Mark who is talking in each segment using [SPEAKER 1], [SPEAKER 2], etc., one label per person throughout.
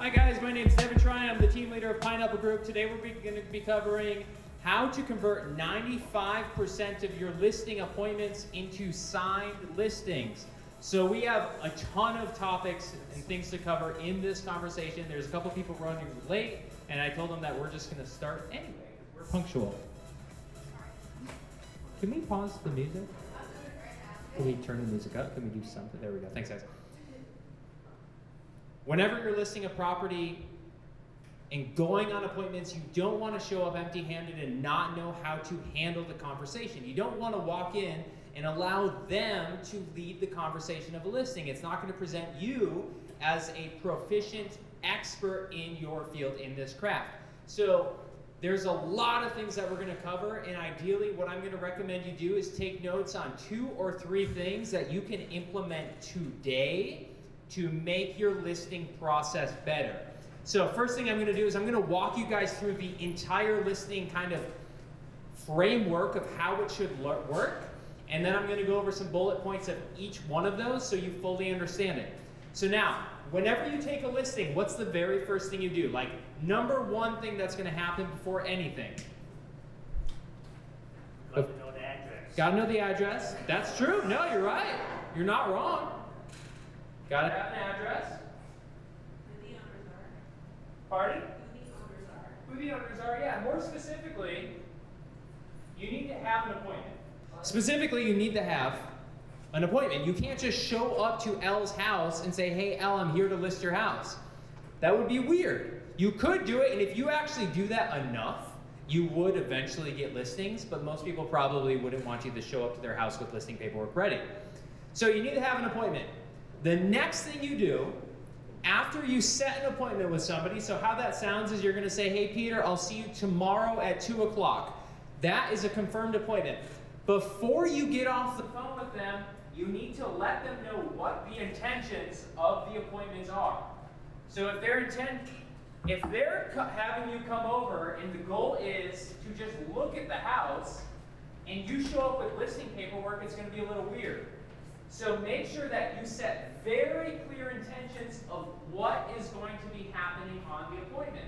[SPEAKER 1] Hi guys, my name is Devin Try. I'm the team leader of Pineapple Group. Today we're going to be covering how to convert 95% of your listing appointments into signed listings. So we have a ton of topics and things to cover in this conversation. There's a couple people running late, and I told them that we're just going to start anyway. We're punctual. Can we pause the music? Can we turn the music up? Can we do something? There we go. Thanks, guys. Whenever you're listing a property and going on appointments, you don't want to show up empty-handed and not know how to handle the conversation. You don't want to walk in and allow them to lead the conversation of a listing. It's not going to present you as a proficient expert in your field in this craft. So there's a lot of things that we're going to cover, and ideally what I'm going to recommend you do is take notes on 2 or 3 things that you can implement today to make your listing process better. So first thing I'm going to do is I'm going to walk you guys through the entire listing kind of framework of how it should work, and then I'm going to go over some bullet points of each one of those so you fully understand it. So now, whenever you take a listing, what's the very first thing you do? Like, number one thing that's going to happen before anything.
[SPEAKER 2] Got to know the address.
[SPEAKER 1] Got to know the address. That's true. No, you're right. You're not wrong. Got to have an address.
[SPEAKER 3] Who the owners are.
[SPEAKER 1] Pardon?
[SPEAKER 3] Who the owners are.
[SPEAKER 1] Who the owners are, yeah. More specifically, you need to have an appointment. Specifically, you need to have an appointment. You can't just show up to Elle's house and say, hey, Elle, I'm here to list your house. That would be weird. You could do it, and if you actually do that enough, you would eventually get listings, but most people probably wouldn't want you to show up to their house with listing paperwork ready. So you need to have an appointment. The next thing you do, after you set an appointment with somebody, so how that sounds is you're going to say, hey, Peter, I'll see you tomorrow at 2 o'clock. That is a confirmed appointment. Before you get off the phone with them, you need to let them know what the intentions of the appointments are. So if they're having you come over and the goal is to just look at the house and you show up with listing paperwork, it's going to be a little weird. So make sure that you set very clear intentions of what is going to be happening on the appointment.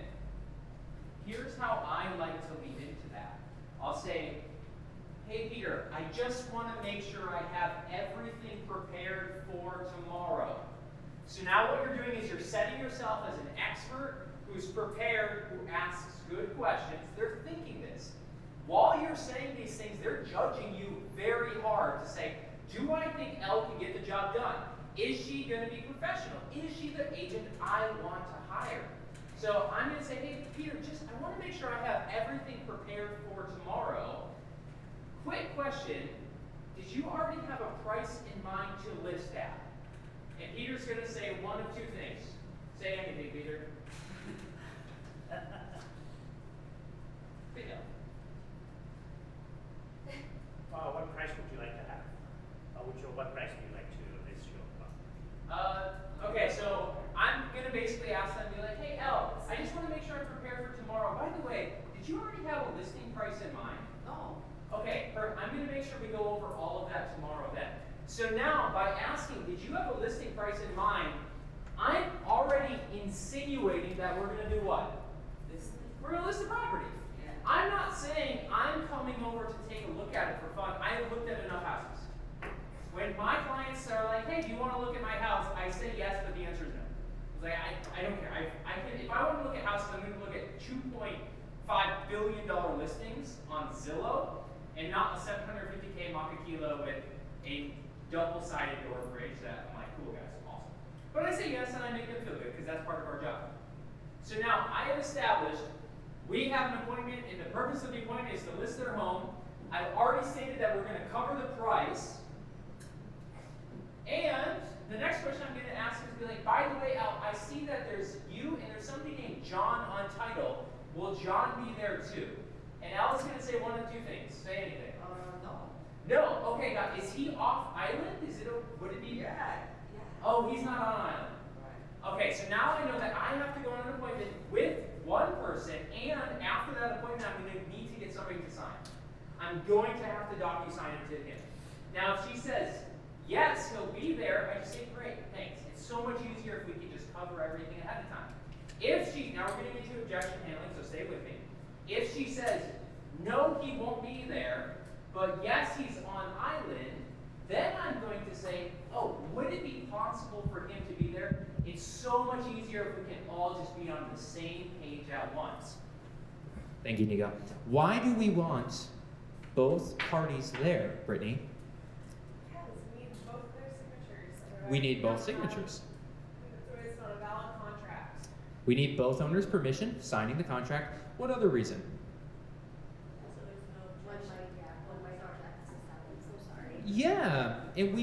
[SPEAKER 1] Here's how I like to lead into that. I'll say, hey Peter, I just want to make sure I have everything prepared for tomorrow. So now what you're doing is you're setting yourself as an expert who's prepared, who asks good questions. They're thinking this. While you're saying these things, they're judging you very hard to say, do I think Elle can get the job done? Is she going to be professional? Is she the agent I want to hire? So I'm going to say, hey, Peter, I want to make sure I have everything prepared for tomorrow. Quick question, did you already have a price in mind to list at? And Peter's going to say one of 2 things. Say anything, Peter.
[SPEAKER 2] What price would you like to have? What price would you like to list your property?
[SPEAKER 1] Okay, so I'm going to basically ask them, be like, hey, Elle, I just want to make sure I'm prepared for tomorrow. By the way, did you already have a listing price in mind?
[SPEAKER 3] No.
[SPEAKER 1] Okay, I'm going to make sure we go over all of that tomorrow then. So now, by asking, did you have a listing price in mind, I'm already insinuating that we're going to do what? We're going to list the property.
[SPEAKER 3] Yeah.
[SPEAKER 1] I'm not saying I'm coming over to take a look at it for fun. I have looked at enough houses. When my clients are like, hey, do you want to look at my house? I say yes, but the answer is no. It's like, I don't care. If I want to look at houses, I'm going to look at $2.5 billion listings on Zillow and not a $750K Makakilo with a double-sided door bridge that I'm like, cool guys, awesome. But I say yes and I make them feel good because that's part of our job. So now I have established we have an appointment, and the purpose of the appointment is to list their home. I've already stated that we're going to cover the price. And the next question I'm going to ask is be like, by the way, Al, I see that there's you and there's somebody named John on title. Will John be there too? And Al is going to say one of 2 things. Say anything.
[SPEAKER 3] No.
[SPEAKER 1] No. Okay, now, is he off island? Would it be?
[SPEAKER 3] Yeah.
[SPEAKER 1] Oh, he's not on island.
[SPEAKER 3] Right.
[SPEAKER 1] Okay, so now I know that I have to go on an appointment with one person, and after that appointment, I'm going to need to get somebody to sign. I'm going to have to DocuSign it to him. Now, if she says, yes, he'll be there, I just say, great, thanks. It's so much easier if we can just cover everything ahead of time. If she, now we're getting into objection handling, so stay with me. If she says, no, he won't be there, but yes, he's on island, then I'm going to say, oh, would it be possible for him to be there? It's so much easier if we can all just be on the same page at once. Thank you, Nico. Why do we want both parties there, Brittany?
[SPEAKER 4] Because we need both their signatures.
[SPEAKER 1] We need both
[SPEAKER 4] Otherwise,
[SPEAKER 1] signatures.
[SPEAKER 4] it's not a valid contract.
[SPEAKER 1] We need both owners' permission, signing the contract. What other reason?
[SPEAKER 4] So there's no
[SPEAKER 3] One
[SPEAKER 4] objection.
[SPEAKER 3] might, yeah, one might object to seven, so sorry.
[SPEAKER 1] Yeah, and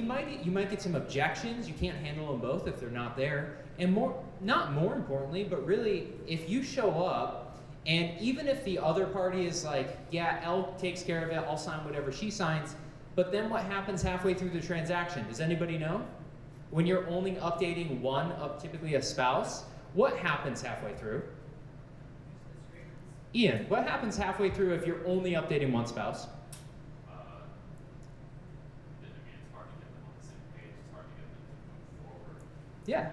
[SPEAKER 1] you might get some objections. You can't handle them both if they're not there. And not more importantly, but really, if you show up, and even if the other party is like, yeah, Elle takes care of it, I'll sign whatever she signs, but then what happens halfway through the transaction? Does anybody know? When you're only updating one of typically a spouse, what happens halfway through? Ian, what happens halfway through if you're only updating one spouse?
[SPEAKER 5] It's hard to get them on the same page. It's hard to get them to move forward.
[SPEAKER 1] Yeah.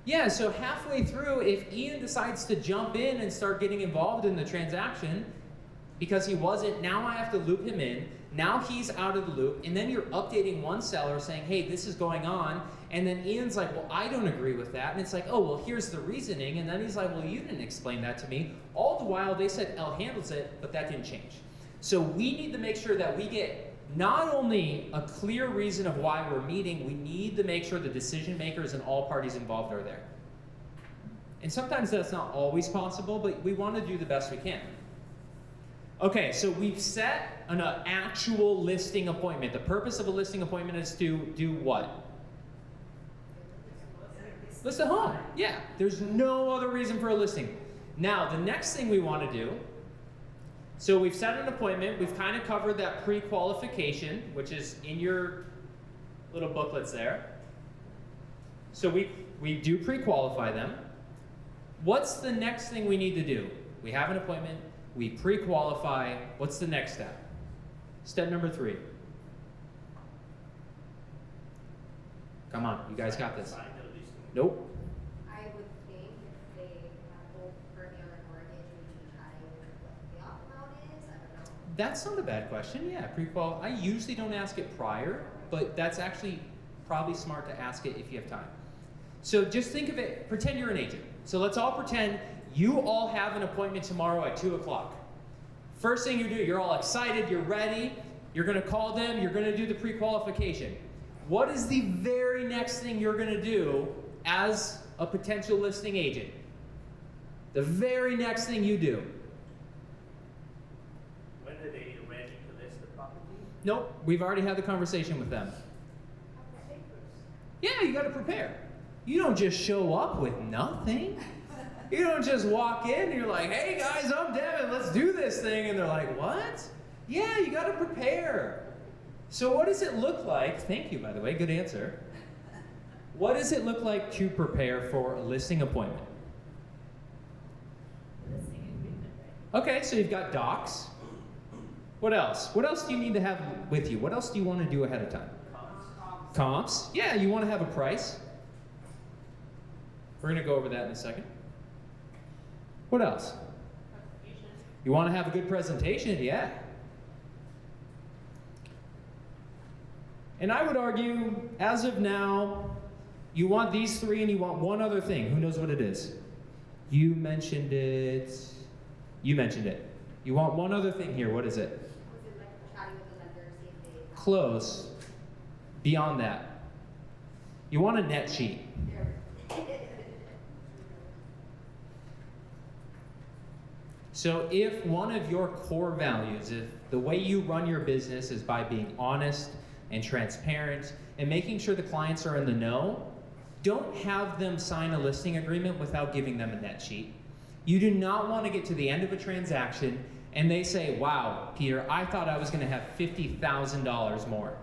[SPEAKER 1] Yeah, so halfway through, if Ian decides to jump in and start getting involved in the transaction, because he wasn't, now I have to loop him in, now he's out of the loop, and then you're updating one seller saying, hey, this is going on, and then Ian's like, well, I don't agree with that, and it's like, oh, well, here's the reasoning, and then he's like, well, you didn't explain that to me. All the while, they said Elle handles it, but that didn't change. So we need to make sure that we get not only a clear reason of why we're meeting, we need to make sure the decision makers and all parties involved are there. And sometimes that's not always possible, but we want to do the best we can. Okay, so we've set an actual listing appointment. The purpose of a listing appointment is to do what? List a home. Yeah, there's no other reason for a listing. Now, the next thing we want to do, so we've set an appointment, we've kind of covered that pre-qualification, which is in your little booklets there. So we do pre-qualify them. What's the next thing we need to do? We have an appointment, we pre-qualify, what's the next step? Step number 3. Come on, you guys got this.
[SPEAKER 2] Sign the listing.
[SPEAKER 1] Nope.
[SPEAKER 3] I would think if they have both Bernie on the mortgage, we should try what the opt amount is, I don't know.
[SPEAKER 1] That's not a bad question, yeah, pre-qual. I usually don't ask it prior, but that's actually probably smart to ask it if you have time. So just think of it, pretend you're an agent. So let's all pretend you all have an appointment tomorrow at 2 o'clock. First thing you do, you're all excited, you're ready, you're gonna call them, you're gonna do the pre-qualification. What is the very next thing you're gonna do as a potential listing agent? The very next thing you do.
[SPEAKER 2] When are they ready to list the property?
[SPEAKER 1] Nope, we've already had the conversation with them. Yeah, you gotta prepare. You don't just show up with nothing. You don't just walk in and you're like, hey guys, I'm Devin, let's do this thing. And they're like, what? Yeah, you gotta prepare. So what does it look like? Thank you, by the way, good answer. What does it look like to prepare for a listing appointment?
[SPEAKER 4] Listing agreement, right?
[SPEAKER 1] Okay, so you've got docs. What else? What else do you need to have with you? What else do you want to do ahead of time? Comps. Yeah, you want to have a price. We're going to go over that in a second. What else? You want to have a good presentation? Yeah. And I would argue, as of now, you want these 3 and you want one other thing. Who knows what it is? You mentioned it. You mentioned it. You want one other thing here. What is it?
[SPEAKER 3] Was it like chatting with the lender, see if they.
[SPEAKER 1] Close. Beyond that. You want a net sheet. So if one of your core values, if the way you run your business is by being honest and transparent and making sure the clients are in the know, don't have them sign a listing agreement without giving them a net sheet. You do not want to get to the end of a transaction and they say, wow, Peter, I thought I was going to have $50,000 more.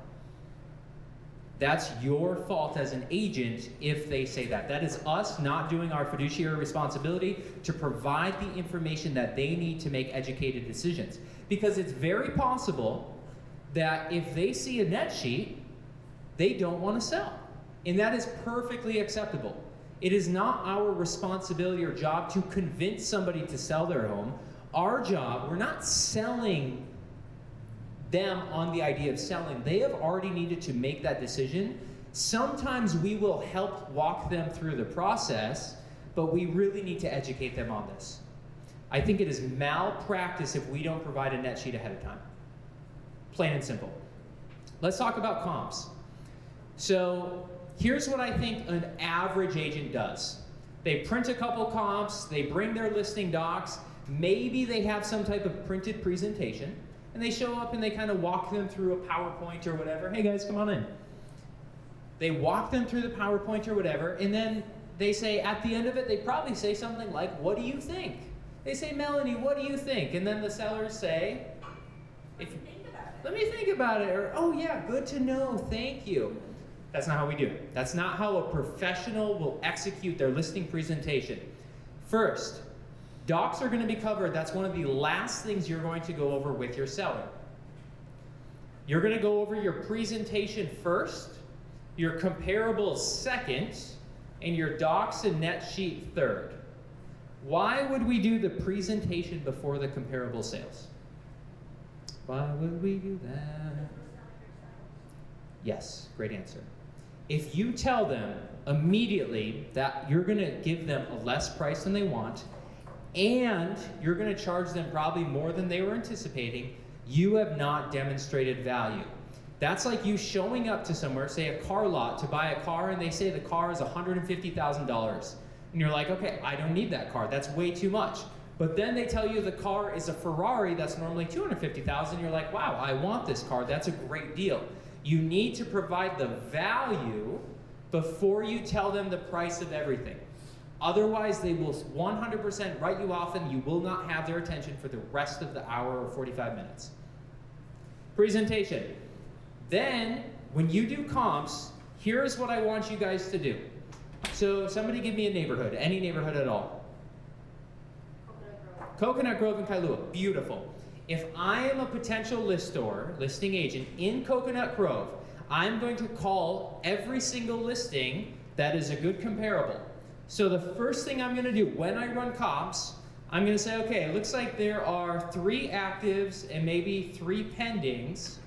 [SPEAKER 1] That's your fault as an agent if they say that. That is us not doing our fiduciary responsibility to provide the information that they need to make educated decisions. Because it's very possible that if they see a net sheet, they don't want to sell. And that is perfectly acceptable.
[SPEAKER 6] It is not our responsibility or job to convince somebody to sell their home. Our job, we're not selling them on the idea of selling. They have already needed to make that decision. Sometimes we will help walk them through the process, but we really need to educate them on this. I think it is malpractice if we don't provide a net sheet ahead of time. Plain and simple. Let's talk about comps. So here's what I think an average agent does. They print a couple comps, they bring their listing docs, maybe they have some type of printed presentation, and they show up and they kind of walk them through a PowerPoint or whatever. Hey guys, come on in. They walk them through the PowerPoint or whatever, and then they say, at the end of it, they probably say something like, what do you think? They say, Melanie, what do you think? And then the sellers say, let me think about it, or, oh yeah, good to know, thank you. That's not how we do it. That's not how a professional will execute their listing presentation. First, docs are going to be covered. That's one of the last things you're going to go over with your seller. You're going to go over your presentation first, your comparables second, and your docs and net sheet third. Why would we do the presentation before the comparable sales? Why would we do that? Yes, great answer. If you tell them immediately that you're going to give them a less price than they want, and you're going to charge them probably more than they were anticipating, you have not demonstrated value. That's like you showing up to somewhere, say a car lot, to buy a car, and they say the car is $150,000. And you're like, okay, I don't need that car. That's way too much. But then they tell you the car is a Ferrari that's normally $250,000. You're like, wow, I want this car. That's a great deal. You need to provide the value before you tell them the price of everything. Otherwise, they will 100% write you off and you will not have their attention for the rest of the hour or 45 minutes. Presentation. Then, when you do comps, here's what I want you guys to do. So somebody give me a neighborhood, any neighborhood at all. Coconut Grove and Kailua, beautiful. If I am a potential listing agent in Coconut Grove, I'm going to call every single listing that is a good comparable. So the first thing I'm going to do when I run comps, I'm going to say, okay, it looks like there are 3 actives and maybe 3 pendings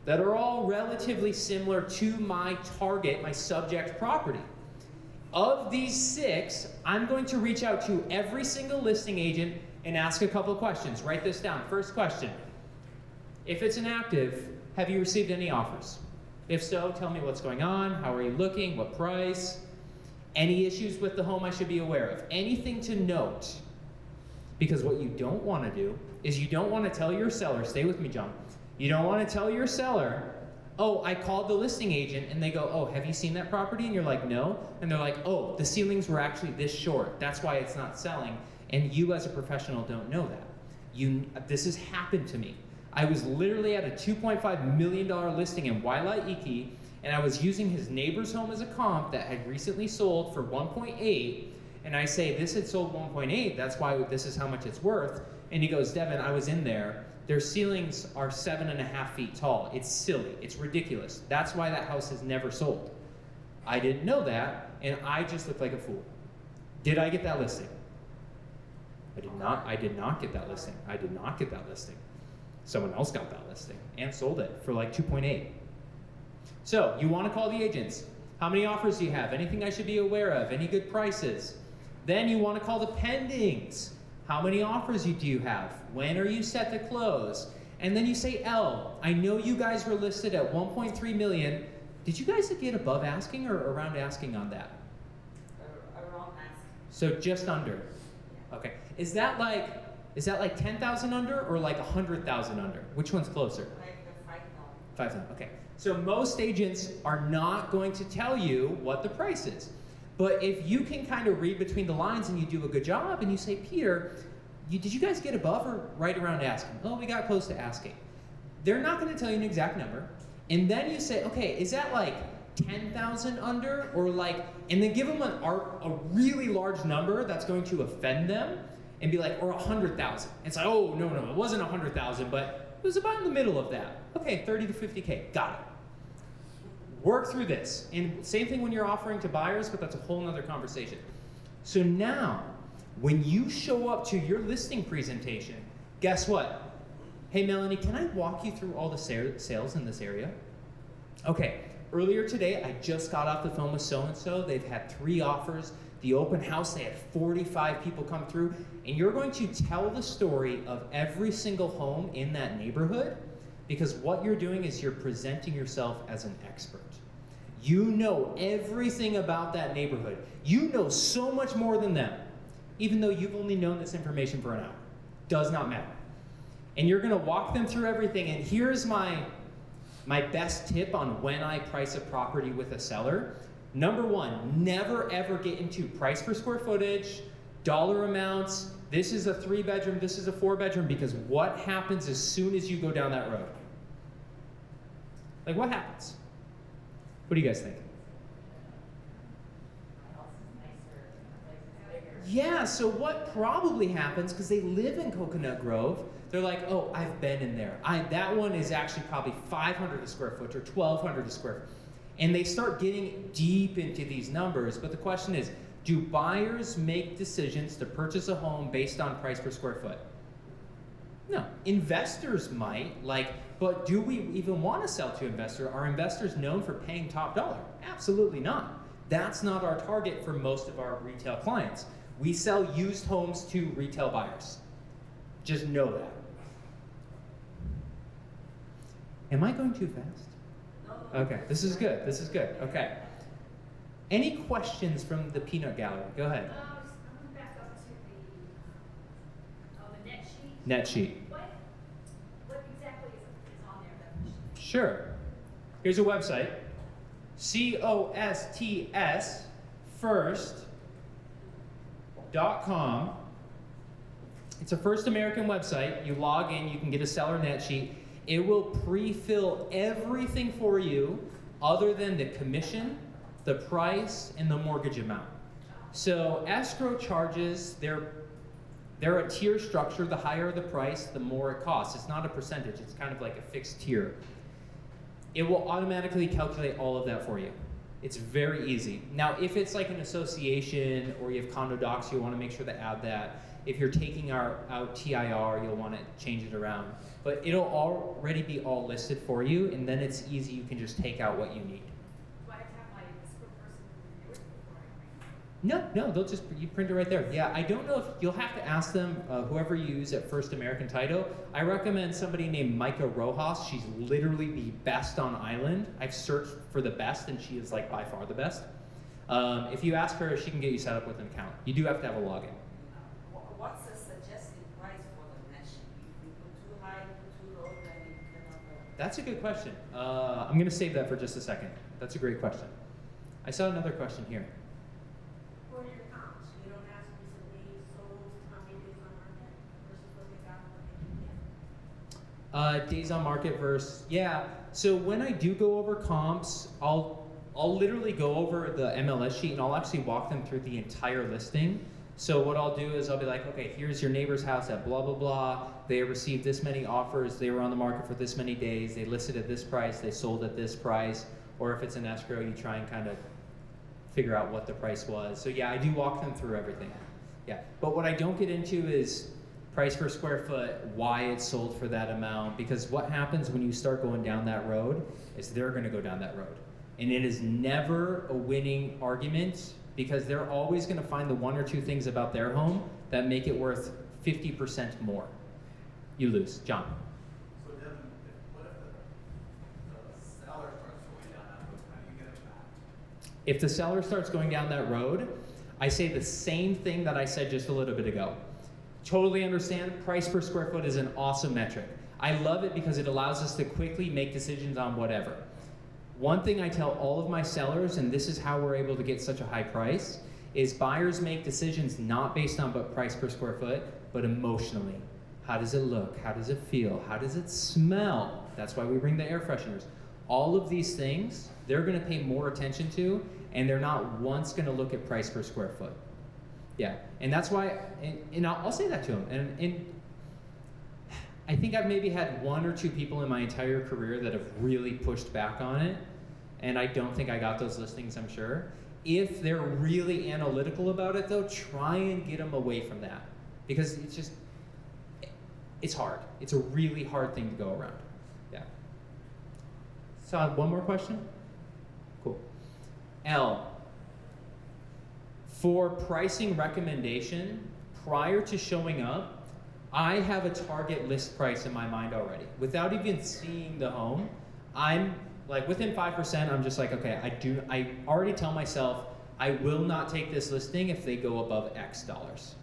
[SPEAKER 6] that are all relatively similar to my target, my subject property. Of these 6, I'm going to reach out to every single listing agent and ask a couple of questions. Write this down. First question. If it's an active, have you received any offers? If so, tell me what's going on, how are you looking, what price, any issues with the home I should be aware of, anything to note. Because what you don't want to do is you don't want to tell your seller, stay with me, John, you don't want to tell your seller, oh, I called the listing agent, and they go, oh, have you seen that property? And you're like, no. And they're like, oh, the ceilings were actually this short. That's why it's not selling. And you as a professional don't know that. This has happened to me. I was literally at a $2.5 million listing in Wailaiki, and I was using his neighbor's home as a comp that had recently sold for 1.8, and I say, this had sold 1.8, that's why this is how much it's worth. And he goes, Devin, I was in there. Their ceilings are 7.5 feet tall. It's silly. It's ridiculous. That's why that house has never sold. I didn't know that, and I just looked like a fool. Did I get that listing? I did not. I did not get that listing. I did not get that listing. Someone else got that listing and sold it for like 2.8. So you want to call the agents. How many offers do you have? Anything I should be aware of? Any good prices? Then you want to call the pendings. How many offers do you have? When are you set to close? And then you say, L, I know you guys were listed at 1.3 million. Did you guys get above asking or around asking on that?
[SPEAKER 4] Around asking.
[SPEAKER 6] So just under. Okay. Is that like 10,000 under or like 100,000 under? Which one's closer?
[SPEAKER 4] Like the 5,000.
[SPEAKER 6] 5,000. Okay. So most agents are not going to tell you what the price is. But if you can kind of read between the lines and you do a good job and you say, Peter, did you guys get above or right around asking? Oh, we got close to asking. They're not going to tell you an exact number. And then you say, okay, is that like 10,000 under or like, and then give them a really large number that's going to offend them and be like, or 100,000. It's like, oh, no, it wasn't 100,000, but it was about in the middle of that. Okay, 30 to 50K, got it. work through this. And same thing when you're offering to buyers, but that's a whole nother conversation. So now, when you show up to your listing presentation, guess what? Hey Melanie, can I walk you through all the sales in this area? Okay, earlier today, I just got off the phone with so-and-so. They've had 3 offers. The open house, they had 45 people come through. And you're going to tell the story of every single home in that neighborhood, because what you're doing is you're presenting yourself as an expert. You know everything about that neighborhood. You know so much more than them, even though you've only known this information for an hour. Does not matter. And you're gonna walk them through everything, and here's my best tip on when I price a property with a seller. Number 1, never ever get into price per square footage, dollar amounts, this is a 3-bedroom, this is a 4-bedroom, because what happens as soon as you go down that road? Like, what happens? What do you guys think? Yeah, so what probably happens, because they live in Coconut Grove, they're like, oh, I've been in there. That one is actually probably 500 a square foot or 1,200 a square foot. And they start getting deep into these numbers, but the question is, do buyers make decisions to purchase a home based on price per square foot? No, investors might, but do we even want to sell to investors? Are investors known for paying top dollar? Absolutely not. That's not our target for most of our retail clients. We sell used homes to retail buyers. Just know that. Am I going too fast? Okay, this is good, this is good, okay. Any questions from the peanut gallery? Go ahead.
[SPEAKER 7] I'm going back up to the net sheet.
[SPEAKER 6] Net sheet.
[SPEAKER 7] What exactly is on there that we should?
[SPEAKER 6] Sure. Here's a website. COSTS first.com. It's a First American website. You log in, you can get a seller net sheet. It will pre-fill everything for you other than the commission, the price, and the mortgage amount. So escrow charges, they're a tier structure. The higher the price, the more it costs. It's not a percentage. It's kind of like a fixed tier. It will automatically calculate all of that for you. It's very easy. Now, if it's like an association or you have condo docs, you'll want to make sure to add that. If you're taking out TIR, you'll want to change it around. But it'll already be all listed for you, and then it's easy. You can just take out what you need.
[SPEAKER 7] Do I have to have my escrow person review it before I bring it?
[SPEAKER 6] No, you print it right there. Yeah, I don't know if you'll have to ask them, whoever you use at First American Title. I recommend somebody named Micah Rojas. She's literally the best on island. I've searched for the best, and she is like by far the best. If you ask her, she can get you set up with an account. You do have to have a login.
[SPEAKER 8] What's the suggested price for the net sheet? If we put too high, too low, then it cannot go.
[SPEAKER 6] That's a good question. I'm going to save that for just a second. That's a great question. I saw another question here.
[SPEAKER 4] For your comps, you don't ask recently sold, how many days on market versus what they got, what they can get.
[SPEAKER 6] Days on market versus, yeah. So when I do go over comps, I'll literally go over the MLS sheet and I'll actually walk them through the entire listing. So what I'll do is I'll be like, okay, here's your neighbor's house at blah, blah, blah. They received this many offers. They were on the market for this many days. They listed at this price. They sold at this price. Or if it's an escrow, you try and kind of figure out what the price was. So yeah, I do walk them through everything. Yeah, but what I don't get into is price per square foot, why it's sold for that amount, because what happens when you start going down that road is they're gonna go down that road. And it is never a winning argument, because they're always gonna find the 1 or 2 things about their home that make it worth 50% more. You lose. John.
[SPEAKER 5] So Devin, what if the seller starts going down that road? How do you get it back?
[SPEAKER 6] If the seller starts going down that road, I say the same thing that I said just a little bit ago. Totally understand, price per square foot is an awesome metric. I love it because it allows us to quickly make decisions on whatever. One thing I tell all of my sellers, and this is how we're able to get such a high price, is buyers make decisions not based on what price per square foot, but emotionally. How does it look? How does it feel? How does it smell? That's why we bring the air fresheners. All of these things, they're gonna pay more attention to, and they're not once gonna look at price per square foot. Yeah, and that's why, and I'll say that to them, and I think I've maybe had 1 or 2 people in my entire career that have really pushed back on it. and I don't think I got those listings, I'm sure. If they're really analytical about it though, try and get them away from that. Because it's hard. It's a really hard thing to go around. Yeah. So one more question? Cool. L, for pricing recommendation, prior to showing up, I have a target list price in my mind already. Without even seeing the home, I'm like within 5%, I'm just like, okay, I already tell myself, I will not take this listing if they go above X dollars.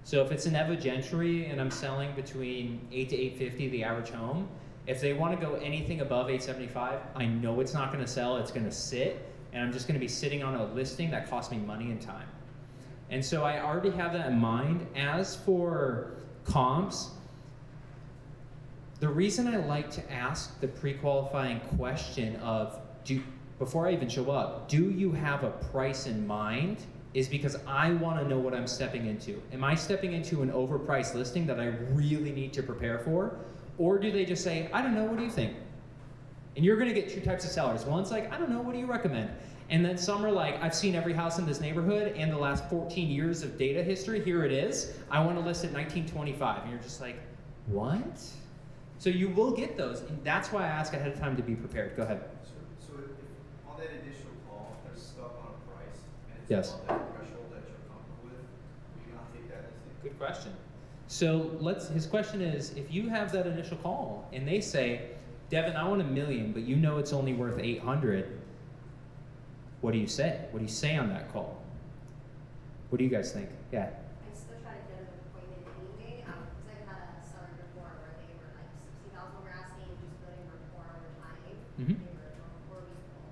[SPEAKER 6] So if it's an Eva Gentry and I'm selling between $8 to $850 the average home, if they want to go anything above $875, I know it's not going to sell, it's going to sit, and I'm just going to be sitting on a listing that costs me money and time. And so I already have that in mind. As for comps, the reason I like to ask the pre-qualifying question of, before I even show up, do you have a price in mind, is because I want to know what I'm stepping into. Am I stepping into an overpriced listing that I really need to prepare for? Or do they just say, I don't know, what do you think? And you're going to get two types of sellers. One's like, I don't know, what do you recommend? And then some are like, I've seen every house in this neighborhood and the last 14 years of data history, here it is. I want to list it 1925. And you're just like, what? So you will get those, and that's why I ask ahead of time to be prepared. Go ahead.
[SPEAKER 5] So if on that initial call, they're stuck on a price, and it's
[SPEAKER 6] Yes.
[SPEAKER 5] above that threshold that you're comfortable with, will you not take that listing?
[SPEAKER 6] Good question. So his question is, if you have that initial call and they say, Devin, I want $1 million, but you know it's only worth 800, what do you say? What do you say on that call? What do you guys think? Yeah.
[SPEAKER 3] I still try to get an appointment anyway, because I've had a seller before where they were like 60,000 over asking, just billing for 4 hour time.
[SPEAKER 6] Mhm.
[SPEAKER 3] They were more reasonable.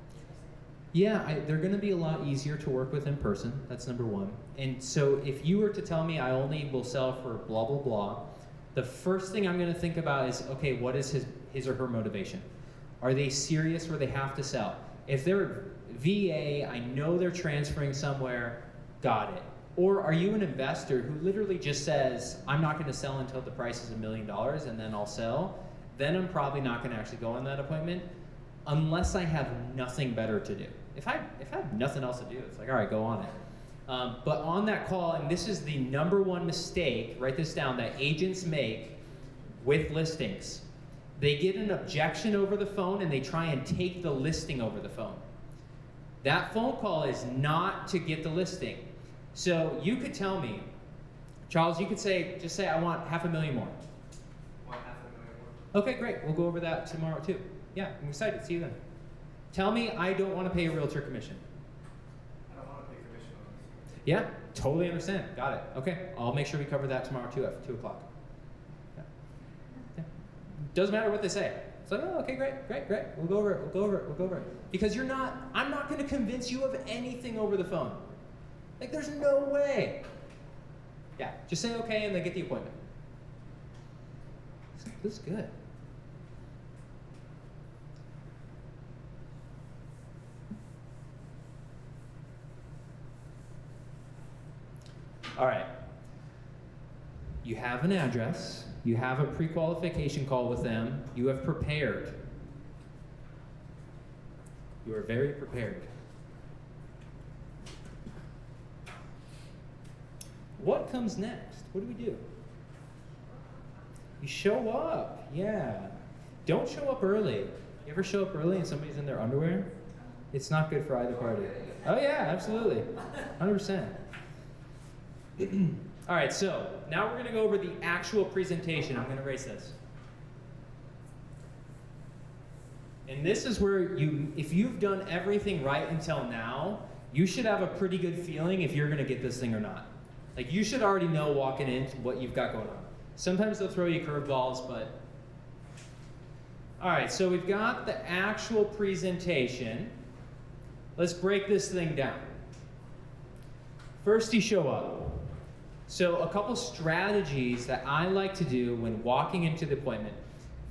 [SPEAKER 6] Yeah, they're going to be a lot easier to work with in person. That's number one. And so if you were to tell me I only will sell for blah, blah, blah, the first thing I'm going to think about is, okay, what is his or her motivation? Are they serious where they have to sell? If they're VA, I know they're transferring somewhere, got it. Or are you an investor who literally just says, I'm not going to sell until the price is $1 million and then I'll sell? Then I'm probably not going to actually go on that appointment unless I have nothing better to do. If I have nothing else to do, it's like, all right, go on it. But on that call, and this is the number one mistake, write this down, that agents make with listings. They get an objection over the phone and they try and take the listing over the phone. That phone call is not to get the listing. So you could tell me, Charles, you could say, just say, I want $500,000 more.
[SPEAKER 5] Want $500,000 more?
[SPEAKER 6] Okay, great. We'll go over that tomorrow too. Yeah, I'm excited. See you then. Tell me I don't want to pay a realtor commission.
[SPEAKER 5] I don't want to pay commission on this.
[SPEAKER 6] Yeah, totally understand. Got it. Okay, I'll make sure we cover that tomorrow too at 2 o'clock. Yeah. Yeah. Doesn't matter what they say. It's like, oh, okay, great. We'll go over it. Because I'm not going to convince you of anything over the phone. Like, there's no way. Yeah, just say okay and then get the appointment. This is good. All right. You have an address. You have a pre-qualification call with them. You have prepared. You are very prepared. What comes next? What do we do? You show up. Yeah. Don't show up early. You ever show up early and somebody's in their underwear? It's not good for either party. Oh yeah, absolutely. 100%. All right, so now we're going to go over the actual presentation. I'm going to erase this. And this is where if you've done everything right until now, you should have a pretty good feeling if you're going to get this thing or not. Like, you should already know walking in what you've got going on. Sometimes they'll throw you curveballs, but... All right, so we've got the actual presentation. Let's break this thing down. First, you show up. So a couple strategies that I like to do when walking into the appointment.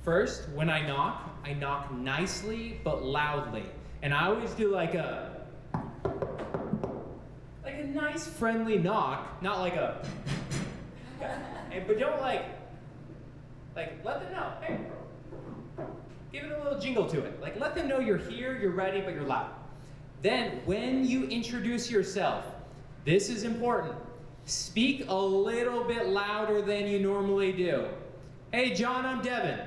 [SPEAKER 6] First, when I knock nhưng but loudly. And I always do like a nice friendly knock, not like a, but don't like let them know, hey, Give it a little jingle to it. Like, let them know you're here, you're ready, but you're loud. Then, when you introduce yourself, this is important. Speak a little bit louder than you normally do. Hey, John, I'm Devin.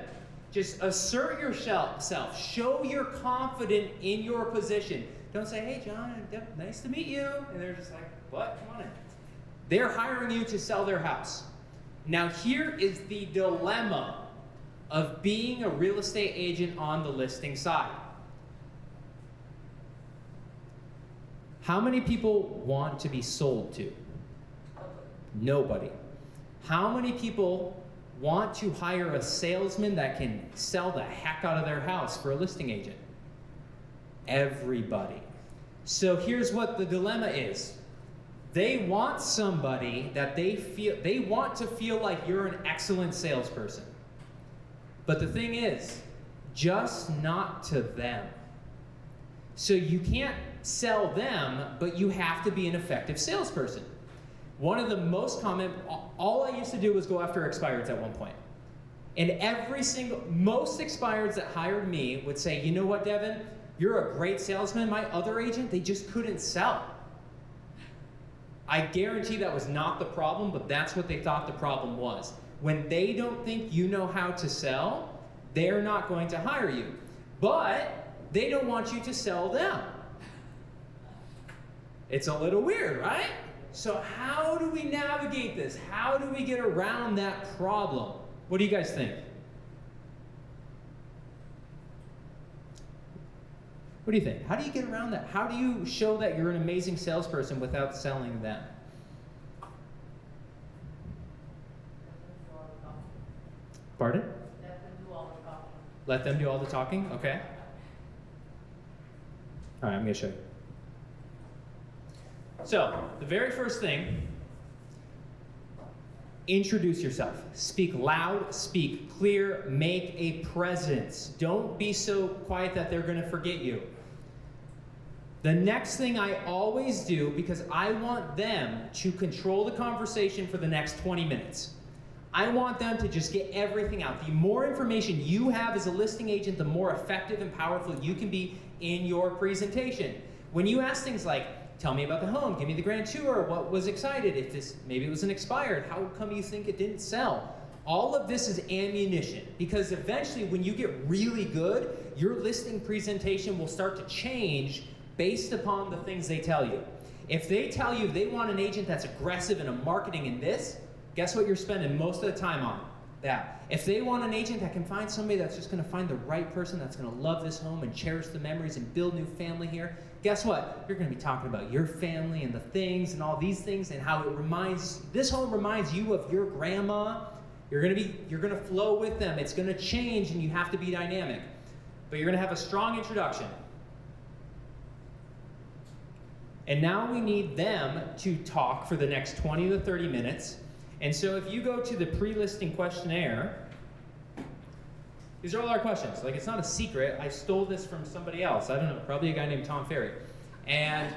[SPEAKER 6] Just assert yourself. Show you're confident in your position. Don't say, hey, John, I'm Devin. Nice to meet you. And they're just like, what? Come on in. They're hiring you to sell their house. Now, here is the dilemma of being a real estate agent on the listing side. How many people want to be sold to? Nobody. How many people want to hire a salesman that can sell the heck out of their house for a listing agent? Everybody. So here's what the dilemma is. They want somebody that they want to feel like you're an excellent salesperson. But the thing is, just not to them. So you can't sell them, but you have to be an effective salesperson. One of the most common, all I used to do was go after expireds at one point. And most expireds that hired me would say, you know what, Devin, you're a great salesman. My other agent, they just couldn't sell. I guarantee that was not the problem, but that's what they thought the problem was. When they don't think you know how to sell, they're not going to hire you. But they don't want you to sell them. It's a little weird, right? So how do we navigate this? How do we get around that problem? What do you guys think? What do you think? How do you get around that? How do you show that you're an amazing salesperson without selling them? Pardon?
[SPEAKER 7] Let them do all the talking.
[SPEAKER 6] Let them do all the talking? Okay. All right, I'm going to show you. So, the very first thing, introduce yourself. Speak loud, speak clear, make a presence. Don't be so quiet that they're going to forget you. The next thing I always do, because I want them to control the conversation for the next 20 minutes. I want them to just get everything out. The more information you have as a listing agent, the more effective and powerful you can be in your presentation. When you ask things like, tell me about the home, give me the grand tour, what was excited, if this, maybe it was an expired, how come you think it didn't sell? All of this is ammunition, because eventually when you get really good, your listing presentation will start to change based upon the things they tell you. If they tell you they want an agent that's aggressive in a marketing in this, guess what you're spending most of the time on? That. If they want an agent that can find somebody that's just going to find the right person that's going to love this home and cherish the memories and build new family here, guess what? You're going to be talking about your family and the things and all these things and how this home reminds you of your grandma. You're going to flow with them. It's going to change and you have to be dynamic. But you're going to have a strong introduction. And now we need them to talk for the next 20 to 30 minutes. And so if you go to the pre-listing questionnaire, these are all our questions. Like, it's not a secret. I stole this from somebody else. I don't know, probably a guy named Tom Ferry. And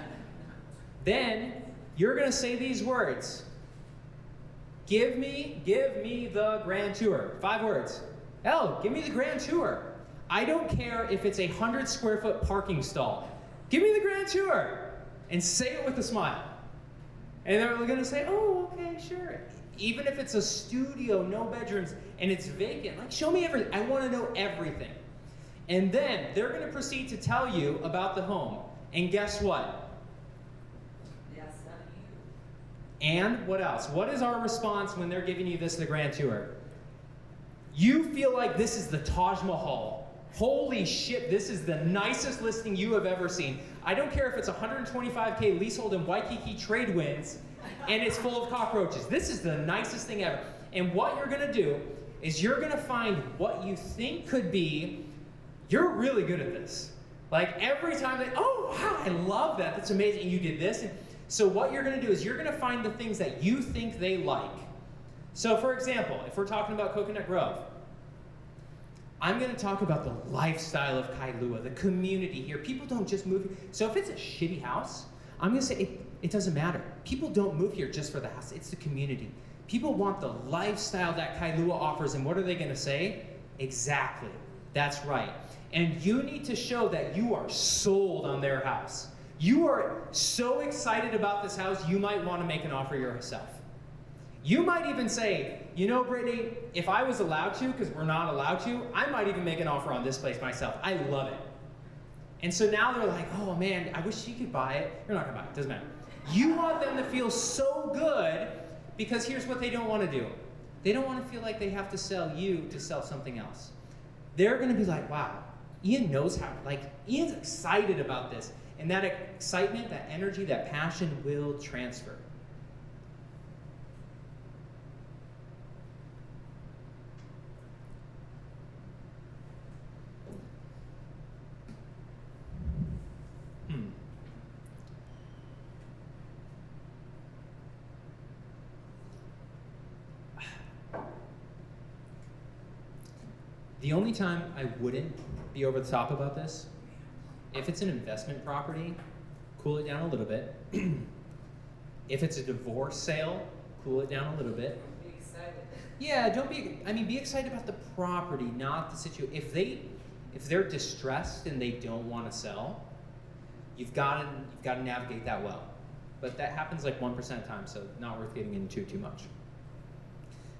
[SPEAKER 6] then you're going to say these words. Give me the grand tour. 5 words. Give me the grand tour. I don't care if it's a 100 square foot parking stall. Give me the grand tour. And say it with a smile. And they're going to say, oh, okay, sure. Even if it's a studio, no bedrooms, and it's vacant, like, show me everything. I want to know everything. And then they're going to proceed to tell you about the home. And guess what?
[SPEAKER 8] They are selling you.
[SPEAKER 6] And what else? What is our response when they're giving you the grand tour? You feel like this is the Taj Mahal. Holy shit, this is the nicest listing you have ever seen. I don't care if it's 125K leasehold in Waikiki trade winds and it's full of cockroaches. This is the nicest thing ever. And what you're going to do is you're going to find what you think could be, you're really good at this. Like every time they, oh, wow, I love that. That's amazing. You did this. And so what you're going to do is you're going to find the things that you think they like. So for example, if we're talking about Coconut Grove, I'm going to talk about the lifestyle of Kailua, the community here. People don't just move. So if it's a shitty house, I'm going to say it doesn't matter. People don't move here just for the house. It's the community. People want the lifestyle that Kailua offers. And what are they going to say? Exactly. That's right. And you need to show that you are sold on their house. You are so excited about this house, you might want to make an offer yourself. You might even say, you know, Brittany, if I was allowed to, because we're not allowed to, I might even make an offer on this place myself. I love it. And so now they're like, oh man, I wish you could buy it. You're not going to buy it, doesn't matter. You want them to feel so good, because here's what they don't want to do. They don't want to feel like they have to sell you to sell something else. They're going to be like, wow, Ian knows how, like, Ian's excited about this. And that excitement, that energy, that passion will transfer. The only time I wouldn't be over the top about this, if it's an investment property, cool it down a little bit. If it's a divorce sale, cool it down a little bit.
[SPEAKER 8] Be excited.
[SPEAKER 6] Yeah, be excited about the property, not the situation. If they're distressed and they don't want to sell, you've got to navigate that well. But that happens like 1% of the time, so not worth getting into too much.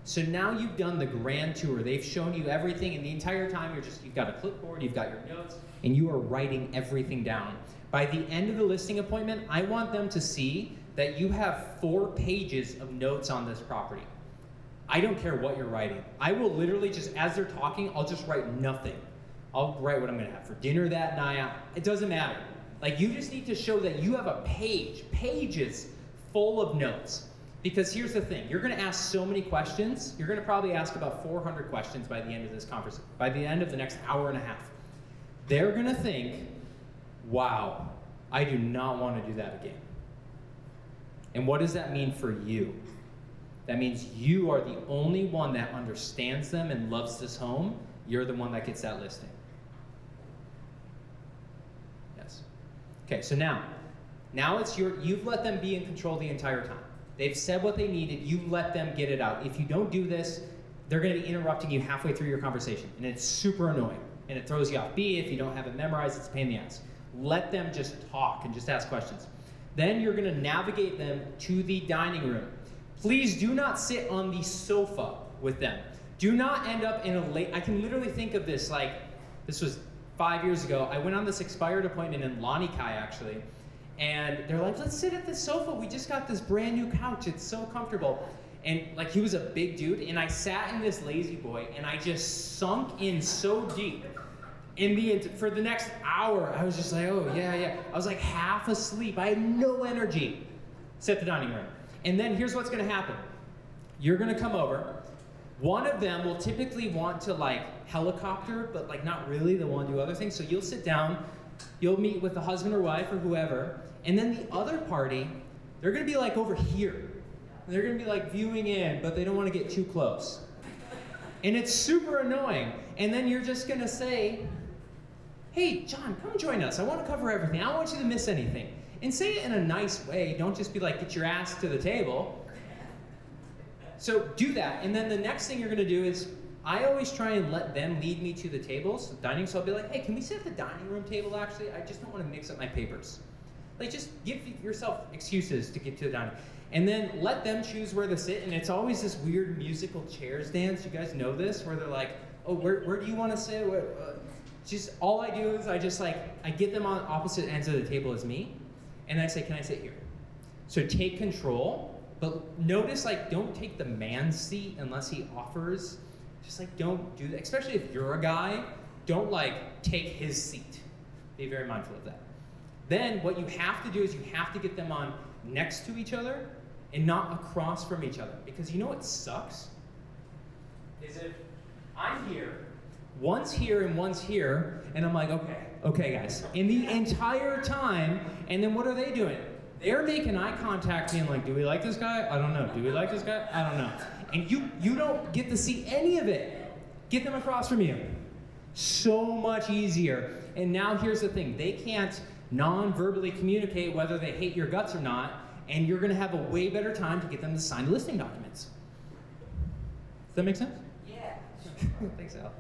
[SPEAKER 6] So now you've done the grand tour. They've shown you everything, and the entire time you've got a clipboard, you've got your notes, and you are writing everything down. By the end of the listing appointment, I want them to see that you have 4 pages of notes on this property. I don't care what you're writing. I will literally just, as they're talking, I'll just write nothing. I'll write what I'm gonna have for dinner that night. It doesn't matter. Like, you just need to show that you have a pages full of notes. Because here's the thing, you're gonna ask so many questions, you're gonna probably ask about 400 questions by the end of this conversation, by the end of the next hour and a half. They're gonna think, wow, I do not wanna do that again. And what does that mean for you? That means you are the only one that understands them and loves this home. You're the one that gets that listing. Yes. Okay, so now it's you've let them be in control the entire time. They've said what they needed, you let them get it out. If you don't do this, they're gonna be interrupting you halfway through your conversation, and it's super annoying, and it throws you off. B, if you don't have it memorized, it's a pain in the ass. Let them just talk and just ask questions. Then you're gonna navigate them to the dining room. Please do not sit on the sofa with them. Do not end up in I can literally think of this, like, this was 5 years ago. I went on this expired appointment in Lanikai, actually, and they're like, let's sit at the sofa. We just got this brand new couch. It's so comfortable. And like, he was a big dude, and I sat in this lazy boy, and I just sunk in so deep. For the next hour, I was just like, oh, yeah. I was like half asleep. I had no energy. Sit the dining room. And then here's what's gonna happen. You're gonna come over. One of them will typically want to like helicopter, but like not really, they'll want to do other things. So you'll sit down, you'll meet with the husband or wife or whoever, and then the other party, they're gonna be like over here. They're gonna be like viewing in, but they don't wanna get too close. And it's super annoying. And then you're just gonna say, hey, John, come join us. I wanna cover everything. I don't want you to miss anything. And say it in a nice way. Don't just be like, get your ass to the table. So do that, and then the next thing you're gonna do is, I always try and let them lead me to the tables, the dining, so I'll be like, hey, can we sit at the dining room table actually? I just don't wanna mix up my papers. Like, just give yourself excuses to get to the dining. And then let them choose where to sit, and it's always this weird musical chairs dance, you guys know this, where they're like, oh, where do you wanna sit? Just, all I do is I get them on opposite ends of the table as me, and I say, can I sit here? So take control. But notice, like, don't take the man's seat unless he offers. Just like, don't do that. Especially if you're a guy, don't like take his seat. Be very mindful of that. Then what you have to do is you have to get them on next to each other and not across from each other. Because you know what sucks? Is if I'm here, one's here and one's here, and I'm like, okay guys. In the entire time, and then what are they doing? They're making eye contact being like, do we like this guy? I don't know. Do we like this guy? I don't know. And you don't get to see any of it. Get them across from you. So much easier. And now here's the thing. They can't non-verbally communicate whether they hate your guts or not, and you're gonna have a way better time to get them to sign the listing documents. Does that make sense?
[SPEAKER 8] Yeah.
[SPEAKER 6] Thanks, Al.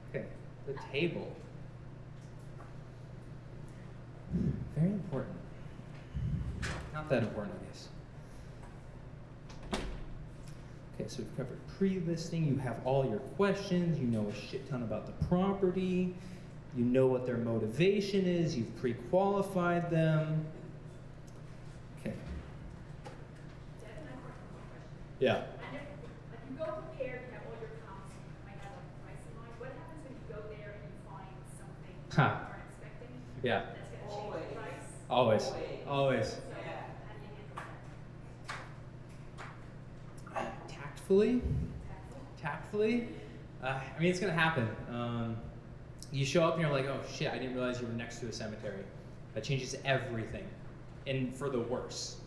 [SPEAKER 6] Okay. The table. Very important. Not that important, I guess. Okay, so we've covered pre-listing. You have all your questions. You know a shit ton about the property. You know what their motivation is. You've pre-qualified them. Okay.
[SPEAKER 7] Devin, I have one question.
[SPEAKER 6] Yeah.
[SPEAKER 7] I never, like you go prepared, you have all your comps, you might have a price in mind. What happens when you go there and you find something you
[SPEAKER 6] Huh.
[SPEAKER 7] aren't expecting?
[SPEAKER 6] Yeah.
[SPEAKER 7] That's gonna change the price?
[SPEAKER 6] Always. Always.
[SPEAKER 7] So,
[SPEAKER 8] Yeah.
[SPEAKER 7] how do you handle that?
[SPEAKER 6] Tactfully.
[SPEAKER 7] Tactful?
[SPEAKER 6] Tactfully. I mean, it's gonna happen. You show up and you're like, oh shit, I didn't realize you were next to a cemetery. That changes everything, and for the worse.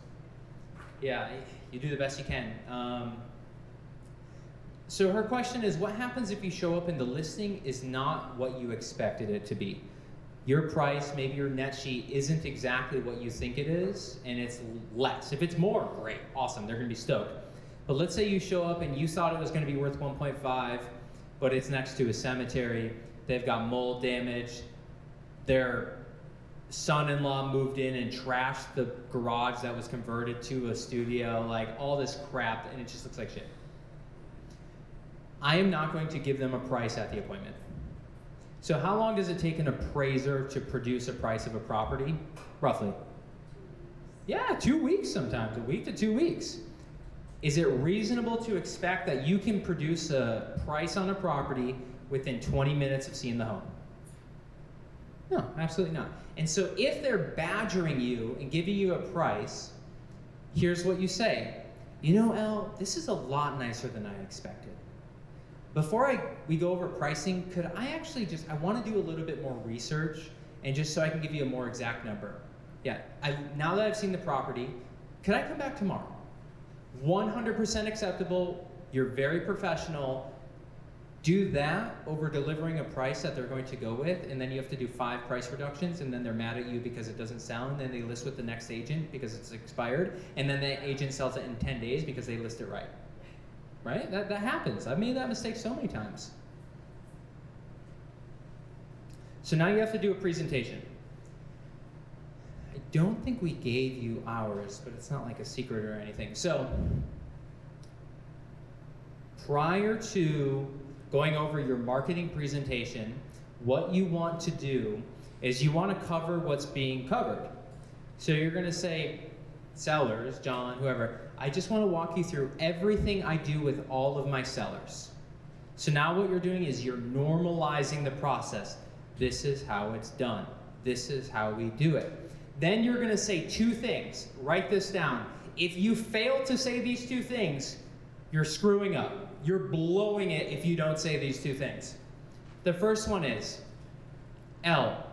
[SPEAKER 6] Yeah, you do the best you can. So her question is, what happens if you show up and the listing is not what you expected it to be? Your price, maybe your net sheet isn't exactly what you think it is, and it's less. If it's more, great, awesome, they're gonna be stoked. But let's say you show up and you thought it was gonna be worth 1.5, but it's next to a cemetery. They've got mold damage. Their son-in-law moved in and trashed the garage that was converted to a studio, like all this crap, and it just looks like shit. I am not going to give them a price at the appointment. So how long does it take an appraiser to produce a price of a property? Roughly. Yeah, 2 weeks sometimes, a week to 2 weeks. Is it reasonable to expect that you can produce a price on a property within 20 minutes of seeing the home? No, absolutely not. And so if they're badgering you and giving you a price, here's what you say. You know, Elle, this is a lot nicer than I expected. Before we go over pricing, could I actually I want to do a little bit more research, and just so I can give you a more exact number. Yeah, now that I've seen the property, could I come back tomorrow? 100% acceptable, you're very professional. Do that over delivering a price that they're going to go with, and then you have to do 5 price reductions, and then they're mad at you because it doesn't sell, and then they list with the next agent because it's expired, and then the agent sells it in 10 days because they list it right. Right? That happens. I've made that mistake so many times. So now you have to do a presentation. I don't think we gave you ours, but it's not like a secret or anything. So prior to going over your marketing presentation, what you want to do is you want to cover what's being covered. So you're going to say, sellers, John, whoever, I just want to walk you through everything I do with all of my sellers. So now what you're doing is you're normalizing the process. This is how it's done. This is how we do it. Then you're going to say 2 things. Write this down. If you fail to say these 2 things, you're screwing up. You're blowing it if you don't say these 2 things. The first one is, Elle,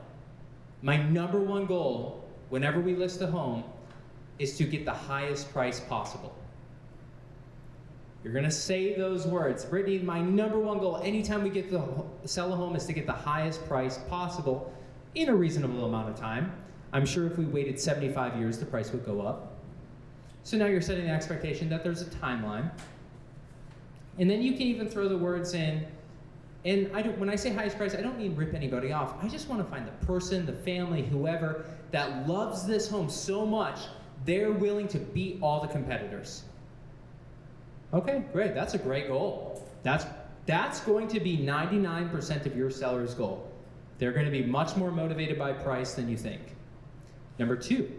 [SPEAKER 6] my number 1 goal whenever we list a home is to get the highest price possible. You're gonna say those words. Brittany, my number 1 goal anytime we get to sell a home is to get the highest price possible in a reasonable amount of time. I'm sure if we waited 75 years, the price would go up. So now you're setting the expectation that there's a timeline. And then you can even throw the words in, and when I say highest price, I don't mean rip anybody off. I just want to find the person, the family, whoever, that loves this home so much, they're willing to beat all the competitors. Okay, great, that's a great goal. That's going to be 99% of your seller's goal. They're going to be much more motivated by price than you think. Number 2,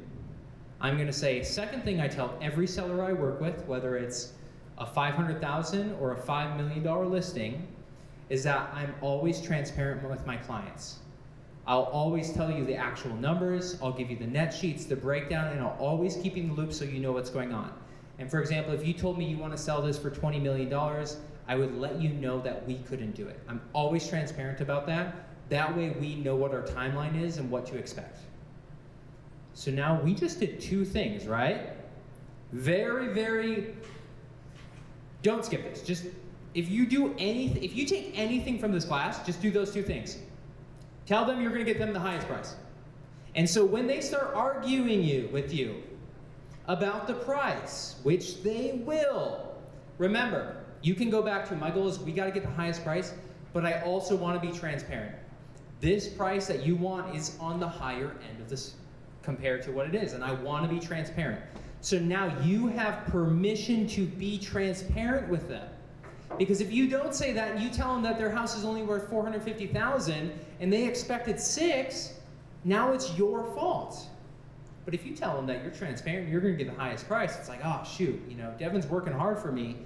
[SPEAKER 6] I'm going to say, second thing I tell every seller I work with, whether it's a $500,000 or a $5 million listing, is that I'm always transparent with my clients. I'll always tell you the actual numbers, I'll give you the net sheets, the breakdown, and I'll always keep you in the loop so you know what's going on. And for example, if you told me you want to sell this for $20 million, I would let you know that we couldn't do it. I'm always transparent about that. That way we know what our timeline is and what to expect. So now we just did 2 things, right? Don't skip this. Just, if you take anything from this class, just do those 2 things. Tell them you're gonna get them the highest price. And so when they start arguing with you about the price, which they will, remember, you can go back to, my goal is we gotta get the highest price, but I also want to be transparent. This price that you want is on the higher end of this compared to what it is, and I want to be transparent. So now you have permission to be transparent with them. Because if you don't say that and you tell them that their house is only worth $450,000 and they expected $6, now it's your fault. But if you tell them that you're transparent, you're going to get the highest price, it's like, oh shoot, you know, Devin's working hard for me.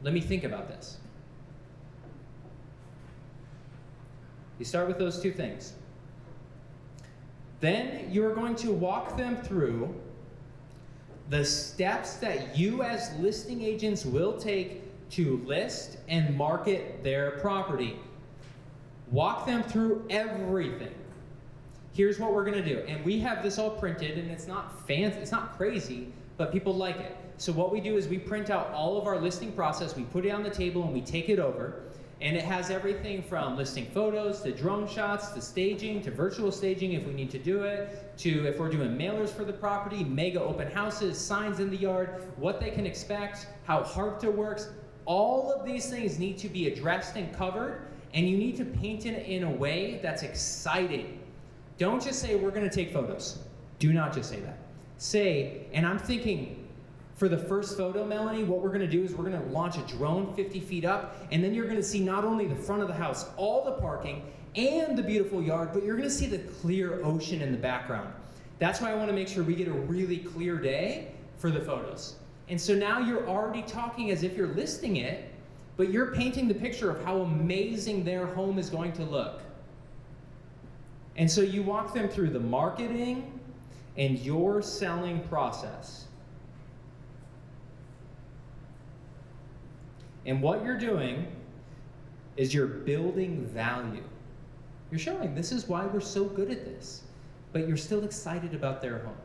[SPEAKER 6] Let me think about this. You start with those two things. Then you're going to walk them through the steps that you as listing agents will take to list and market their property. Walk them through everything. Here's what we're gonna do. And we have this all printed, and it's not fancy, it's not crazy, but people like it. So what we do is we print out all of our listing process, we put it on the table, and we take it over. And it has everything from listing photos, to drone shots, to staging, to virtual staging if we need to do it, to if we're doing mailers for the property, mega open houses, signs in the yard, what they can expect, how HARPTA works. All of these things need to be addressed and covered, and you need to paint it in a way that's exciting. Don't just say, we're gonna take photos. Do not just say that. Say, and I'm thinking, for the first photo, Melanie, what we're gonna do is we're gonna launch a drone 50 feet up, and then you're gonna see not only the front of the house, all the parking, and the beautiful yard, but you're gonna see the clear ocean in the background. That's why I wanna make sure we get a really clear day for the photos. And so now you're already talking as if you're listing it, but you're painting the picture of how amazing their home is going to look. And so you walk them through the marketing and your selling process. And what you're doing is you're building value. You're showing this is why we're so good at this, but you're still excited about their home.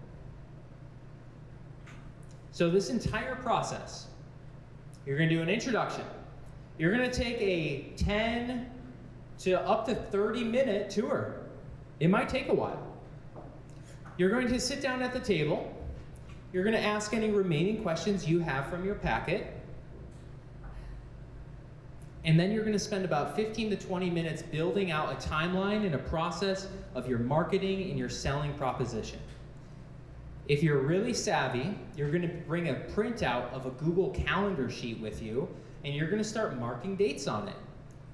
[SPEAKER 6] So this entire process, you're gonna do an introduction. You're gonna take a 10 to up to 30-minute tour. It might take a while. You're going to sit down at the table. You're gonna ask any remaining questions you have from your packet. And then you're gonna spend about 15 to 20 minutes building out a timeline and a process of your marketing and your selling proposition. If you're really savvy, you're gonna bring a printout of a Google Calendar sheet with you, and you're gonna start marking dates on it.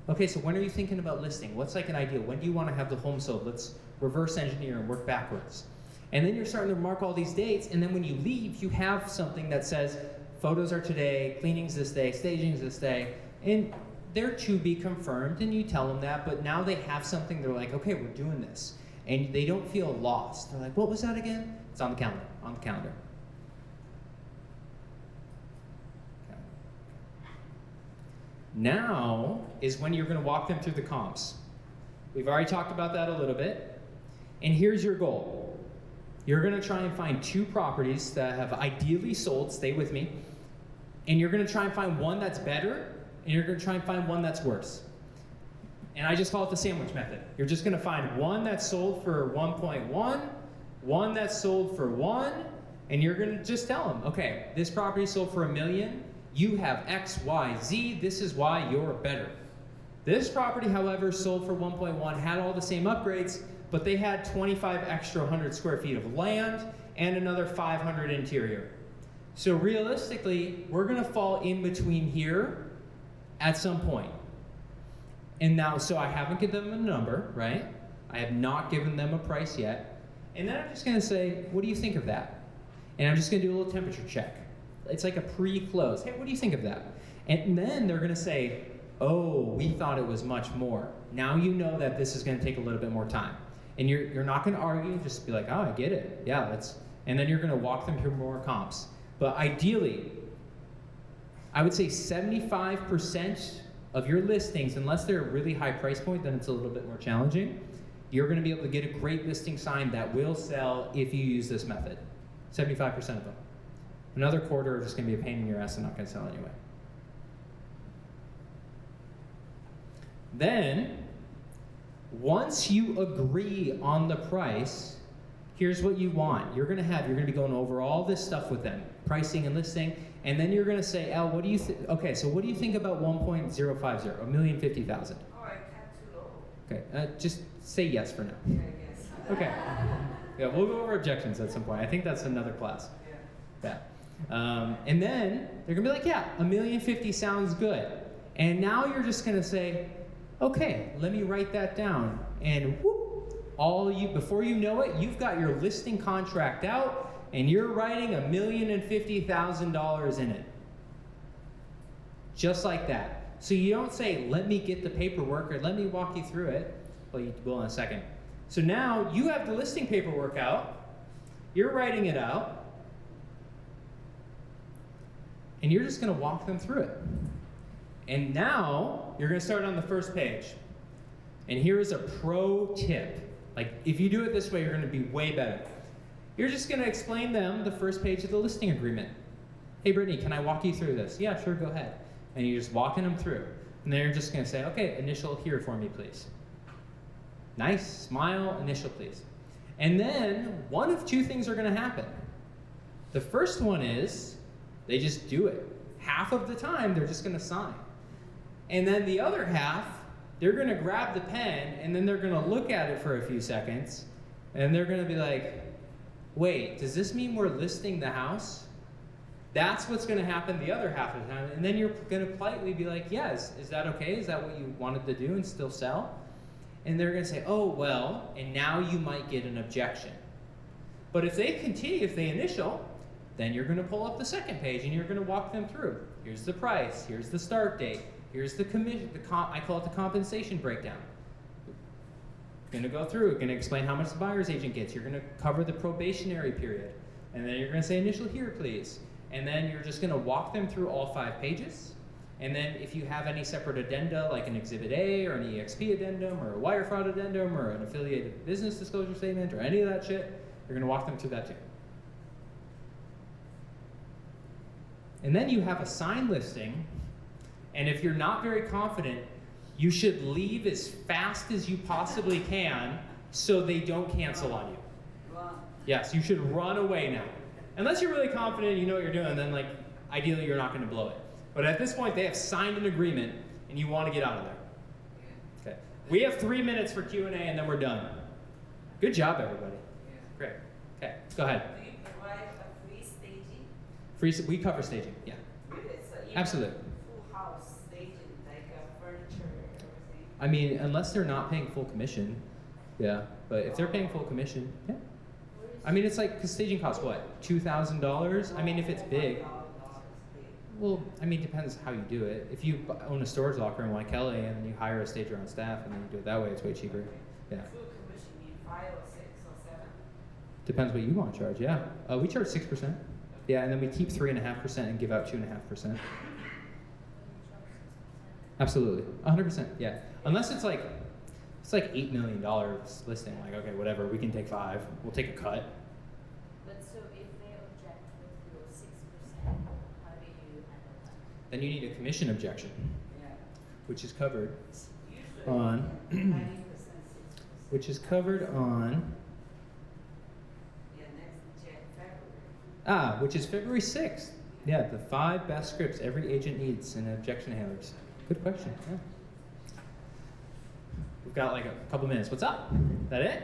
[SPEAKER 6] Okay, so when are you thinking about listing? What's like an ideal? When do you wanna have the home sold? Let's reverse engineer and work backwards. And then you're starting to mark all these dates, and then when you leave, you have something that says, photos are today, cleaning's this day, staging's this day, and they're to be confirmed, and you tell them that, but now they have something, they're like, okay, we're doing this. And they don't feel lost. They're like, what was that again? It's on the calendar, on the calendar. Okay. Now is when you're gonna walk them through the comps. We've already talked about that a little bit. And here's your goal. You're gonna try and find 2 properties that have ideally sold, stay with me, and you're gonna try and find one that's better, and you're gonna try and find one that's worse. And I just call it the sandwich method. You're just gonna find one that's sold for 1.1, one that's sold for 1, and you're gonna just tell them, okay, this property sold for $1 million, you have X, Y, Z, this is why you're better. This property, however, sold for 1.1, had all the same upgrades, but they had 25 extra 100 square feet of land and another 500 interior. So realistically, we're gonna fall in between here at some point. And now, so I haven't given them a number, right? I have not given them a price yet. And then I'm just gonna say, what do you think of that? And I'm just gonna do a little temperature check. It's like a pre-close. Hey, what do you think of that? And then they're gonna say, oh, we thought it was much more. Now you know that this is gonna take a little bit more time. And you're not gonna argue, just be like, oh, I get it. Yeah, and then you're gonna walk them through more comps. But ideally, I would say 75% of your listings, unless they're a really high price point, then it's a little bit more challenging. You're gonna be able to get a great listing sign that will sell if you use this method. 75% of them. Another quarter are just gonna be a pain in your ass and not gonna sell anyway. Then, once you agree on the price, here's what you want. You're gonna be going over all this stuff with them, pricing and listing, and then you're gonna say, Al, what do you think? Okay, so what do you think about 1.050, $1,050,000?
[SPEAKER 8] All right, can
[SPEAKER 6] Okay, just say yes for now.
[SPEAKER 8] I guess.
[SPEAKER 6] Okay. Yeah, we'll go over objections at some point. I think that's another class.
[SPEAKER 8] Yeah.
[SPEAKER 6] Yeah. And then they're gonna be like, yeah, $1,050,000 sounds good. And now you're just gonna say, okay, let me write that down. And whoop, before you know it, you've got your listing contract out and you're writing $1,050,000 in it. Just like that. So you don't say, let me get the paperwork or let me walk you through it. Well, you will in a second. So now you have the listing paperwork out, you're writing it out, and you're just gonna walk them through it. And now you're gonna start on the first page. And here is a pro tip. Like, if you do it this way, you're gonna be way better. You're just gonna explain them the first page of the listing agreement. Hey Brittany, can I walk you through this? Yeah, sure, go ahead. And you're just walking them through. And then you're just gonna say, okay, initial here for me, please. Nice, smile, initial, please. And then one of two things are gonna happen. The first one is, they just do it. Half of the time, they're just gonna sign. And then the other half, they're gonna grab the pen, and then they're gonna look at it for a few seconds, and they're gonna be like, wait, does this mean we're listing the house? That's what's gonna happen the other half of the time. And then you're gonna politely be like, yes, is that okay? Is that what you wanted to do and still sell? And they're gonna say, oh, well, and now you might get an objection. But if they continue, if they initial, then you're gonna pull up the second page and you're gonna walk them through. Here's the price, here's the start date, here's the commission, I call it the compensation breakdown. Gonna go through, gonna explain how much the buyer's agent gets, you're gonna cover the probationary period, and then you're gonna say initial here, please. And then you're just gonna walk them through all 5 pages. And then if you have any separate addenda, like an Exhibit A or an EXP addendum or a wire fraud addendum or an affiliated business disclosure statement or any of that shit, you're gonna walk them through that too. And then you have a signed listing, and if you're not very confident, you should leave as fast as you possibly can so they don't cancel on you.
[SPEAKER 8] Run.
[SPEAKER 6] Yes, you should run away now. Unless you're really confident, you know what you're doing, then like, ideally you're not gonna blow it. But at this point, they have signed an agreement and you wanna get out of there. Okay. We have 3 minutes for Q&A and then we're done. Good job, everybody.
[SPEAKER 8] Yeah.
[SPEAKER 6] Great. Okay, go ahead.
[SPEAKER 8] Do you provide a free staging?
[SPEAKER 6] We cover staging, yeah.
[SPEAKER 8] Really? So even
[SPEAKER 6] Absolutely.
[SPEAKER 8] Full house staging, like furniture, everything?
[SPEAKER 6] I mean, unless they're not paying full commission, yeah. But if they're paying full commission, yeah. I mean, it's like, because staging costs what, $2,000? I mean, if it's big. Well, I mean, it depends how you do it. If you own a storage locker in Waikele and then you hire a stager on staff and then you do it that way, it's way cheaper. Yeah.
[SPEAKER 8] Full commission mean 5 or 6 or 7?
[SPEAKER 6] Depends what you want to charge, yeah. We charge 6%. Yeah, and then we keep 3.5% and give out 2.5%. Absolutely, 100%, yeah. Unless it's like $8 million listing, like, okay, whatever, we can take 5, we'll take a cut.
[SPEAKER 9] But so if they object with your 6%, how do you handle that?
[SPEAKER 6] Then you need a commission objection,
[SPEAKER 8] Yeah.
[SPEAKER 6] which is covered
[SPEAKER 8] Usually
[SPEAKER 6] on,
[SPEAKER 8] 90%, 6%.
[SPEAKER 6] which is covered on,
[SPEAKER 8] Yeah, next February.
[SPEAKER 6] which is February 6th. Yeah, the 5 best scripts every agent needs in objection handlers. Good question, yeah. We've got like a couple minutes. What's up? That it?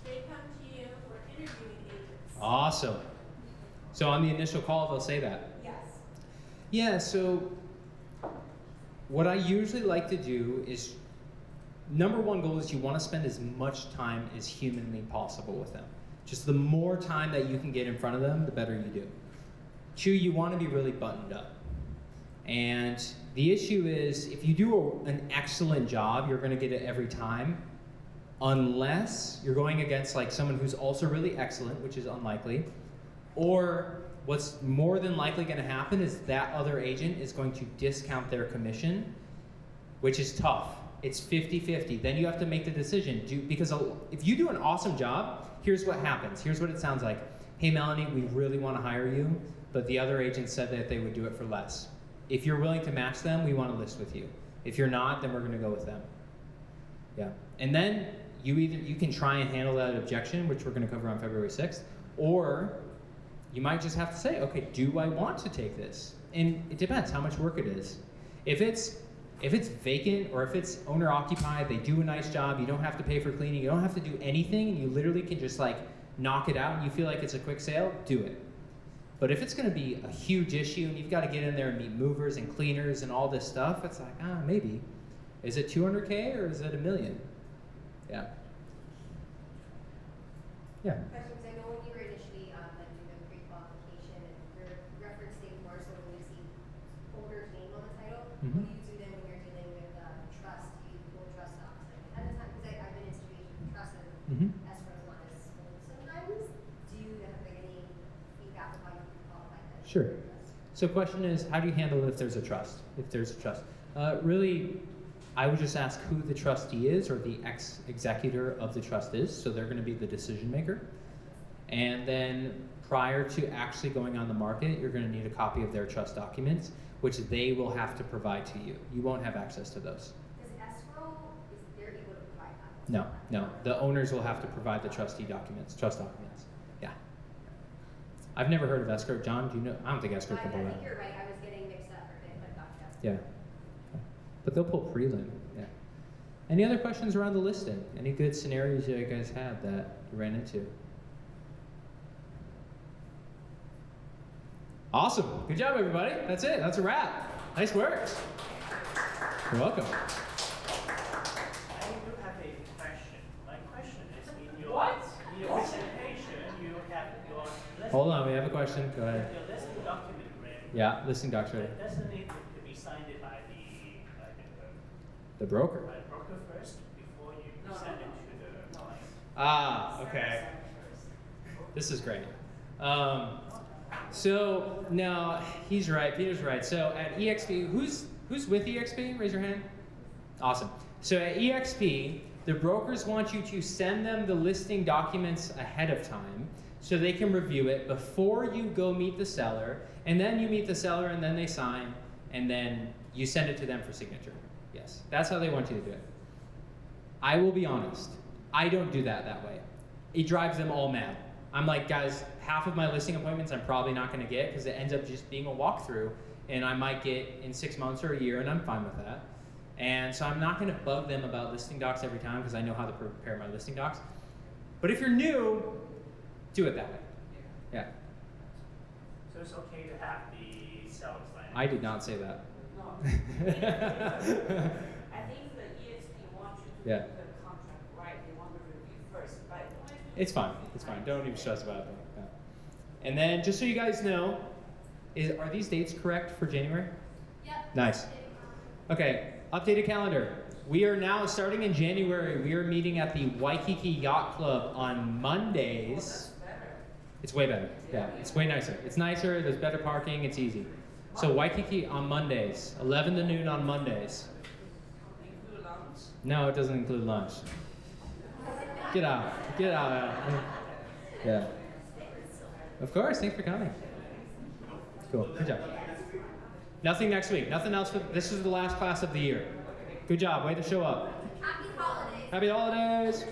[SPEAKER 4] They come to you for interviewing agents.
[SPEAKER 6] Awesome. So on the initial call, they'll say that.
[SPEAKER 4] Yes.
[SPEAKER 6] Yeah, so what I usually like to do is, number one goal is you want to spend as much time as humanly possible with them. Just the more time that you can get in front of them, the better you do. 2, you want to be really buttoned up. And the issue is, if you do an excellent job, you're going to get it every time, unless you're going against like someone who's also really excellent, which is unlikely, or what's more than likely going to happen is that other agent is going to discount their commission, which is tough. It's 50-50. Then you have to make the decision. Because if you do an awesome job, here's what happens. Here's what it sounds like. Hey, Melanie, we really want to hire you, but the other agent said that they would do it for less. If you're willing to match them, we want to list with you. If you're not, then we're going to go with them. Yeah. And then you can try and handle that objection, which we're going to cover on February 6th, or you might just have to say, okay, do I want to take this? And it depends how much work it is. If it's If it's vacant or if it's owner occupied, they do a nice job, you don't have to pay for cleaning, you don't have to do anything, and you literally can just like knock it out and you feel like it's a quick sale, do it. But if it's gonna be a huge issue and you've gotta get in there and meet movers and cleaners and all this stuff, it's like, maybe. Is it 200K or is it $1 million? Yeah. Yeah.
[SPEAKER 3] Questions, I know when you were initially, like doing the pre-qualification and you're referencing more so when you see owner's name on the title,
[SPEAKER 6] Mhm.
[SPEAKER 3] what do you do then when you're dealing with, trust, do you pull trust docs like ahead of time? Because I've been in situations with trust and
[SPEAKER 6] Mhm.
[SPEAKER 3] escrow is not as smooth sometimes. Do you have like any feedback of how you qualify that?
[SPEAKER 6] Sure. So question is, how do you handle it if there's a trust? If there's a trust, really, I would just ask who the trustee is or the ex-executor of the trust is. So they're going to be the decision maker. And then prior to actually going on the market, you're going to need a copy of their trust documents, which they will have to provide to you. You won't have access to those.
[SPEAKER 3] Because escrow, they're able to provide that.
[SPEAKER 6] No, no. The owners will have to provide the trustee documents, trust documents. Yeah. I've never heard of escrow. John, do you know? I don't think escrow
[SPEAKER 3] I
[SPEAKER 6] can pull
[SPEAKER 3] think
[SPEAKER 6] that.
[SPEAKER 3] you're right, I was getting mixed up for a bit, but gotcha.
[SPEAKER 6] Yeah. But they'll pull prelim. Yeah. Any other questions around the listing? Any good scenarios you guys had that you ran into? Awesome. Good job, everybody. That's it. That's a wrap. Nice work. You're welcome.
[SPEAKER 2] I do have a question. My question is, in your,
[SPEAKER 1] What?
[SPEAKER 2] in your presentation, you have your listing.
[SPEAKER 6] Hold on. We have a question. Go ahead.
[SPEAKER 2] Your listing document, right?
[SPEAKER 6] Yeah, listing docs ready.
[SPEAKER 2] That doesn't need to be signed by
[SPEAKER 6] The broker.
[SPEAKER 2] by the broker first before you
[SPEAKER 8] No,
[SPEAKER 2] send
[SPEAKER 8] no,
[SPEAKER 2] it to the client.
[SPEAKER 6] Ah, okay. This is great. So now he's right. Peter's right. So at EXP, who's with EXP? Raise your hand. Awesome. So at EXP, the brokers want you to send them the listing documents ahead of time so they can review it before you go meet the seller, and then you meet the seller and then they sign, and then you send it to them for signature. Yes, that's how they want you to do it. I will be honest, I don't do that way. It drives them all mad. I'm like, guys, half of my listing appointments I'm probably not gonna get because it ends up just being a walkthrough, and I might get in 6 months or a year, and I'm fine with that. And so I'm not gonna bug them about listing docs every time because I know how to prepare my listing docs. But if you're new, do it that way. Yeah,
[SPEAKER 2] So it's okay to have the seller's line.
[SPEAKER 6] I did not say that.
[SPEAKER 8] No. I think the EXP wants you to
[SPEAKER 6] Yeah.
[SPEAKER 8] do the contract right, they want to review first, but when you-
[SPEAKER 6] It's fine. It's fine. Don't even stress about it. Yeah. And then, just so you guys know, are these dates correct for January?
[SPEAKER 3] Yep.
[SPEAKER 6] Nice. Okay, updated calendar. We are now starting in January. We are meeting at the Waikiki Yacht Club on Mondays.
[SPEAKER 8] That's better.
[SPEAKER 6] It's way better. Yeah, it's way nicer. It's nicer. There's better parking. It's easy. So Waikiki on Mondays, 11 to noon on Mondays.
[SPEAKER 8] Include lunch.
[SPEAKER 6] No, it doesn't include lunch. Get out. Get out. Yeah. Of course. Thanks for coming. Cool. Good job. Nothing next week. Nothing else. This is the last class of the year. Good job. Way to show up.
[SPEAKER 3] Happy holidays.
[SPEAKER 6] Happy holidays.